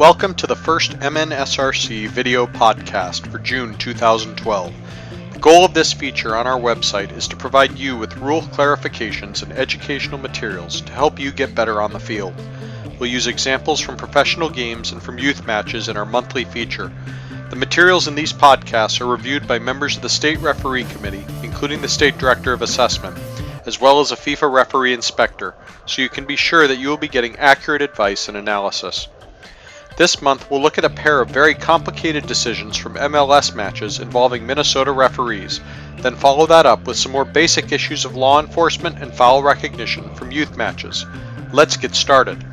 Welcome to the first MNSRC video podcast for June 2012. The goal of this feature on our website is to provide you with rule clarifications and educational materials to help you get better on the field. We'll use examples from professional games and from youth matches in our monthly feature. The materials in these podcasts are reviewed by members of the State Referee Committee, including the State Director of Assessment, as well as a FIFA referee inspector, so you can be sure that you will be getting accurate advice and analysis. This month, we'll look at a pair of very complicated decisions from MLS matches involving Minnesota referees, then follow that up with some more basic issues of law enforcement and foul recognition from youth matches. Let's get started.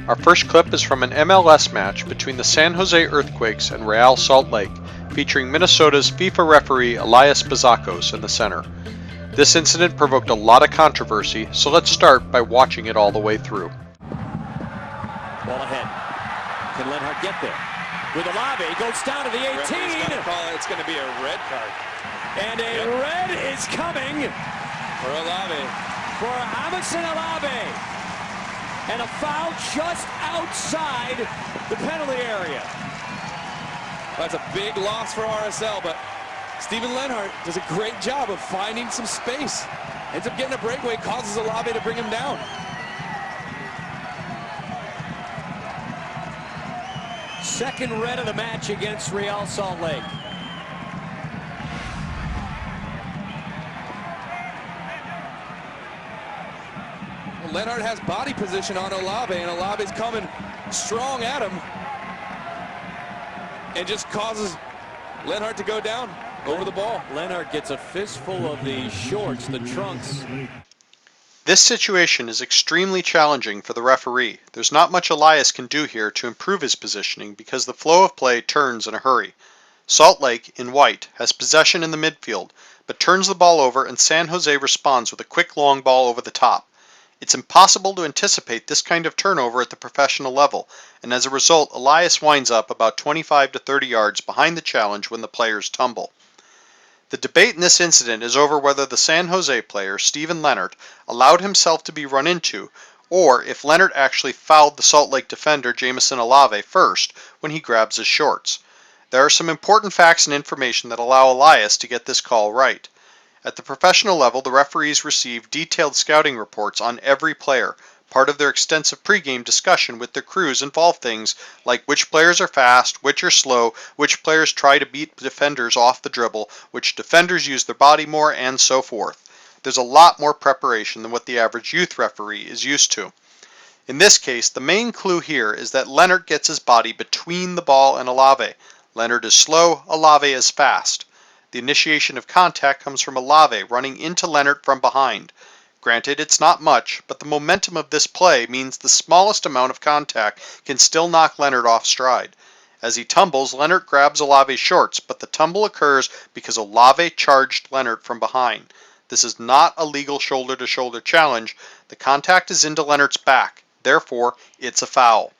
Our first clip is from an MLS match between the San Jose Earthquakes and Real Salt Lake, featuring Minnesota's FIFA referee Elias Bazakos in the center. This incident provoked a lot of controversy, so let's start by watching it all the way through. Ball ahead. Can Lenhart get there? With Olave, goes down to the 18. It's going to be a red card. And a red is coming For Olave. for Emerson Olave. And a foul just outside the penalty area. That's a big loss for RSL, but Steven Lenhart does a great job of finding some space. Ends up getting a breakaway, causes Olave to bring him down. Second red of the match against Real Salt Lake. Well, Lenhart has body position on Olave, and Olave's coming strong at him. And just causes Lenhart to go down over the ball. Lenhart gets a fistful of the shorts, the trunks. This situation is extremely challenging for the referee. There's not much Elias can do here to improve his positioning because the flow of play turns in a hurry. Salt Lake, in white, has possession in the midfield, but turns the ball over and San Jose responds with a quick long ball over the top. It's impossible to anticipate this kind of turnover at the professional level, and as a result, Elias winds up about 25 to 30 yards behind the challenge when the players tumble. The debate in this incident is over whether the San Jose player, Steven Lenhart, allowed himself to be run into, or if Lenhart actually fouled the Salt Lake defender, Jamison Olave, first when he grabs his shorts. There are some important facts and information that allow Elias to get this call right. At the professional level, the referees receive detailed scouting reports on every player. Part of their extensive pregame discussion with their crews involve things like which players are fast, which are slow, which players try to beat defenders off the dribble, which defenders use their body more, and so forth. There's a lot more preparation than what the average youth referee is used to. In this case, the main clue here is that Lenhart gets his body between the ball and Olave. Lenhart is slow, Olave is fast. The initiation of contact comes from Olave running into Lenhart from behind. Granted, it's not much, but the momentum of this play means the smallest amount of contact can still knock Lenhart off stride. As he tumbles, Lenhart grabs Olave's shorts, but the tumble occurs because Olave charged Lenhart from behind. This is not a legal shoulder-to-shoulder challenge. The contact is into Lenhart's back. Therefore, it's a foul.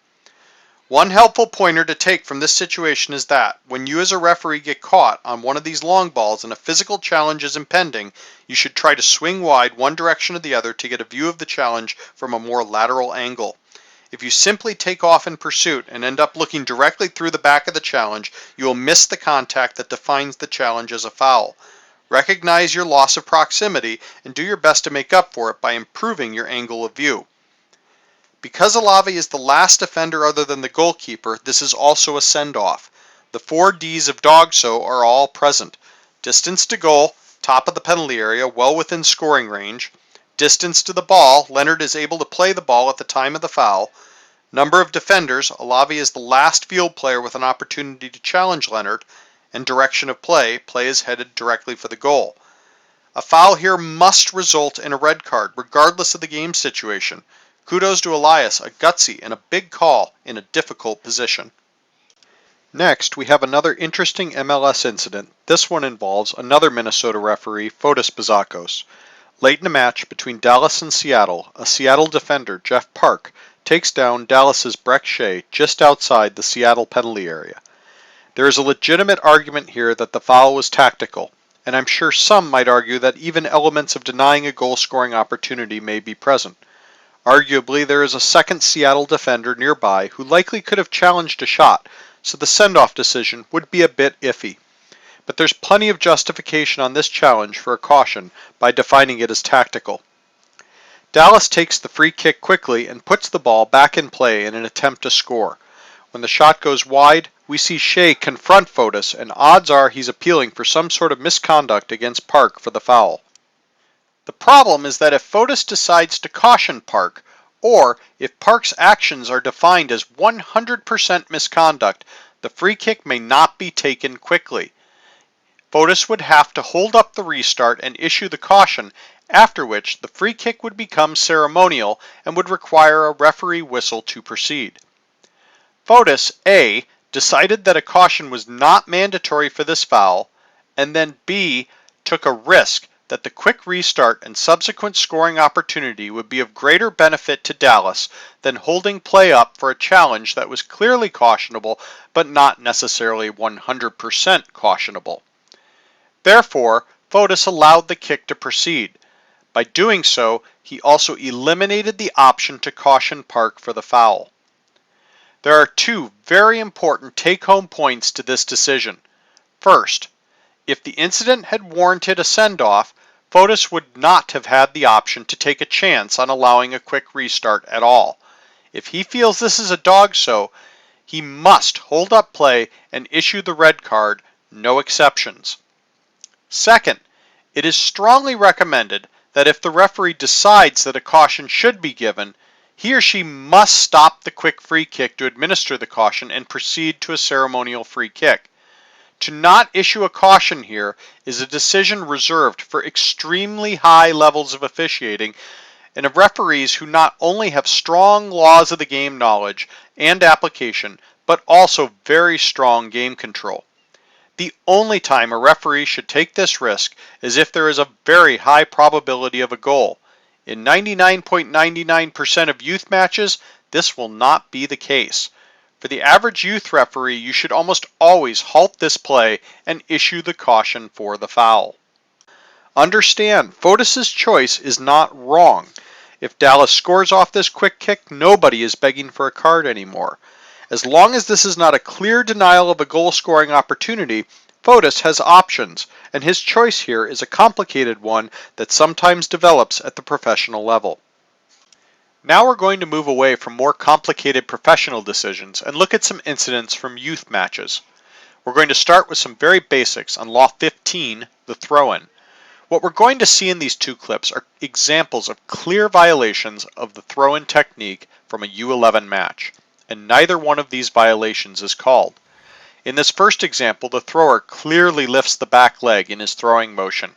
One helpful pointer to take from this situation is that, when you as a referee get caught on one of these long balls and a physical challenge is impending, you should try to swing wide one direction or the other to get a view of the challenge from a more lateral angle. If you simply take off in pursuit and end up looking directly through the back of the challenge, you will miss the contact that defines the challenge as a foul. Recognize your loss of proximity and do your best to make up for it by improving your angle of view. Because Olave is the last defender other than the goalkeeper, this is also a send-off. The 4 Ds of DOGSO are all present. Distance to goal, top of the penalty area, well within scoring range. Distance to the ball, Lenhart is able to play the ball at the time of the foul. Number of defenders, Olave is the last field player with an opportunity to challenge Lenhart. And direction of play, play is headed directly for the goal. A foul here must result in a red card, regardless of the game situation. Kudos to Elias, a gutsy and a big call in a difficult position. Next, we have another interesting MLS incident. This one involves another Minnesota referee, Fotis Bazakos. Late in the match between Dallas and Seattle, a Seattle defender, Jeff Park, takes down Dallas's Breck Shea just outside the Seattle penalty area. There is a legitimate argument here that the foul was tactical, and I'm sure some might argue that even elements of denying a goal-scoring opportunity may be present. Arguably, there is a second Seattle defender nearby who likely could have challenged a shot, so the send-off decision would be a bit iffy. But there's plenty of justification on this challenge for a caution by defining it as tactical. Dallas takes the free kick quickly and puts the ball back in play in an attempt to score. When the shot goes wide, we see Shea confront Fotis, and odds are he's appealing for some sort of misconduct against Park for the foul. The problem is that if Fotis decides to caution Park, or if Park's actions are defined as 100% misconduct, the free kick may not be taken quickly. Fotis would have to hold up the restart and issue the caution, after which the free kick would become ceremonial and would require a referee whistle to proceed. Fotis, A, decided that a caution was not mandatory for this foul, and then B, took a risk that the quick restart and subsequent scoring opportunity would be of greater benefit to Dallas than holding play up for a challenge that was clearly cautionable but not necessarily 100% cautionable. Therefore, Fotis allowed the kick to proceed. By doing so, he also eliminated the option to caution Park for the foul. There are two very important take-home points to this decision. First, if the incident had warranted a send-off, Fotis would not have had the option to take a chance on allowing a quick restart at all. If he feels this is a dog-so, he must hold up play and issue the red card, no exceptions. Second, it is strongly recommended that if the referee decides that a caution should be given, he or she must stop the quick free kick to administer the caution and proceed to a ceremonial free kick. To not issue a caution here is a decision reserved for extremely high levels of officiating and of referees who not only have strong laws of the game knowledge and application, but also very strong game control. The only time a referee should take this risk is if there is a very high probability of a goal. In 99.99% of youth matches, this will not be the case. For the average youth referee, you should almost always halt this play and issue the caution for the foul. Understand, Fotis' choice is not wrong. If Dallas scores off this quick kick, nobody is begging for a card anymore. As long as this is not a clear denial of a goal-scoring opportunity, Fotis has options, and his choice here is a complicated one that sometimes develops at the professional level. Now we're going to move away from more complicated professional decisions and look at some incidents from youth matches. We're going to start with some very basics on Law 15, the throw-in. What we're going to see in these two clips are examples of clear violations of the throw-in technique from a U11 match, and neither one of these violations is called. In this first example, the thrower clearly lifts the back leg in his throwing motion.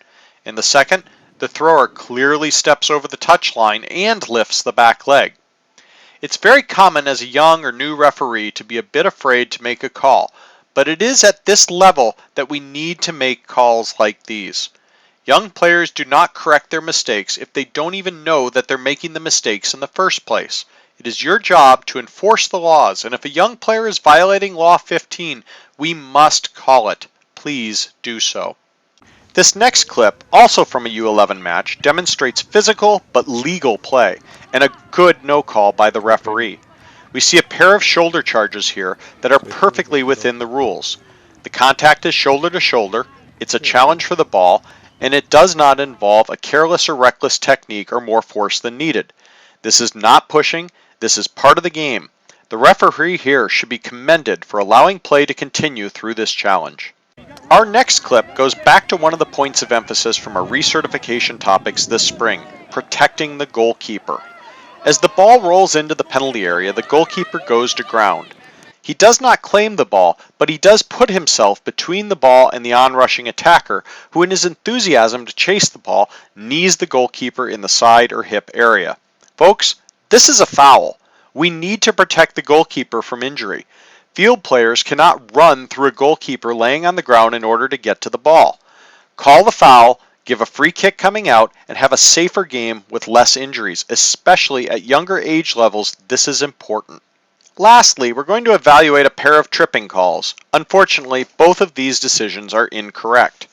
In the second, the thrower clearly steps over the touchline and lifts the back leg. It's very common as a young or new referee to be a bit afraid to make a call, but it is at this level that we need to make calls like these. Young players do not correct their mistakes if they don't even know that they're making the mistakes in the first place. It is your job to enforce the laws, and if a young player is violating Law 15, we must call it. Please do so. This next clip, also from a U11 match, demonstrates physical but legal play, and a good no call by the referee. We see a pair of shoulder charges here that are perfectly within the rules. The contact is shoulder to shoulder, it's a challenge for the ball, and it does not involve a careless or reckless technique or more force than needed. This is not pushing. This is part of the game. The referee here should be commended for allowing play to continue through this challenge. Our next clip goes back to one of the points of emphasis from our recertification topics this spring, protecting the goalkeeper. As the ball rolls into the penalty area, the goalkeeper goes to ground. He does not claim the ball, but he does put himself between the ball and the onrushing attacker, who in his enthusiasm to chase the ball, knees the goalkeeper in the side or hip area. Folks, this is a foul. We need to protect the goalkeeper from injury. Field players cannot run through a goalkeeper laying on the ground in order to get to the ball. Call the foul, give a free kick coming out, and have a safer game with less injuries. Especially at younger age levels, this is important. Lastly, we're going to evaluate a pair of tripping calls. Unfortunately, both of these decisions are incorrect.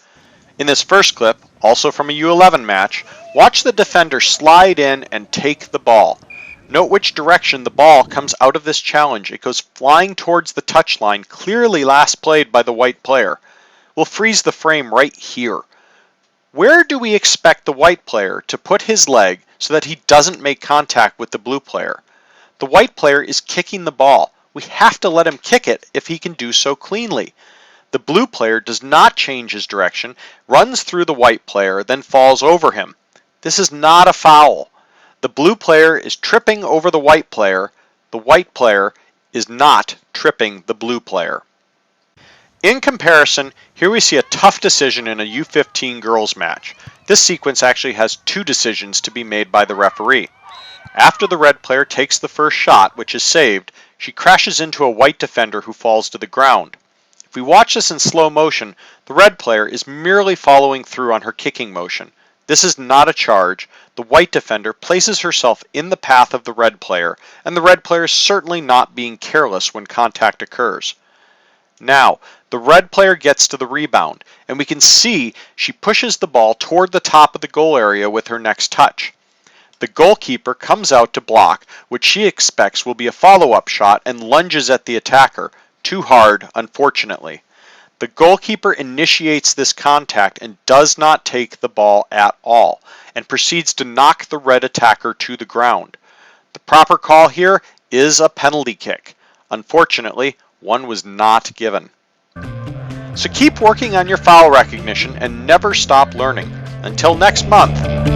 In this first clip, also from a U11 match, watch the defender slide in and take the ball. Note which direction the ball comes out of this challenge. It goes flying towards the touchline, clearly last played by the white player. We'll freeze the frame right here. Where do we expect the white player to put his leg so that he doesn't make contact with the blue player? The white player is kicking the ball. We have to let him kick it if he can do so cleanly. The blue player does not change his direction, runs through the white player, then falls over him. This is not a foul. The blue player is tripping over the white player. The white player is not tripping the blue player. In comparison, here we see a tough decision in a U15 girls match. This sequence actually has two decisions to be made by the referee. After the red player takes the first shot, which is saved, she crashes into a white defender who falls to the ground. If we watch this in slow motion, the red player is merely following through on her kicking motion. This is not a charge. The white defender places herself in the path of the red player, and the red player is certainly not being careless when contact occurs. Now, the red player gets to the rebound, and we can see she pushes the ball toward the top of the goal area with her next touch. The goalkeeper comes out to block, which she expects will be a follow-up shot, and lunges at the attacker. Too hard, unfortunately. The goalkeeper initiates this contact and does not take the ball at all, and proceeds to knock the red attacker to the ground. The proper call here is a penalty kick. Unfortunately, one was not given. So keep working on your foul recognition and never stop learning. Until next month.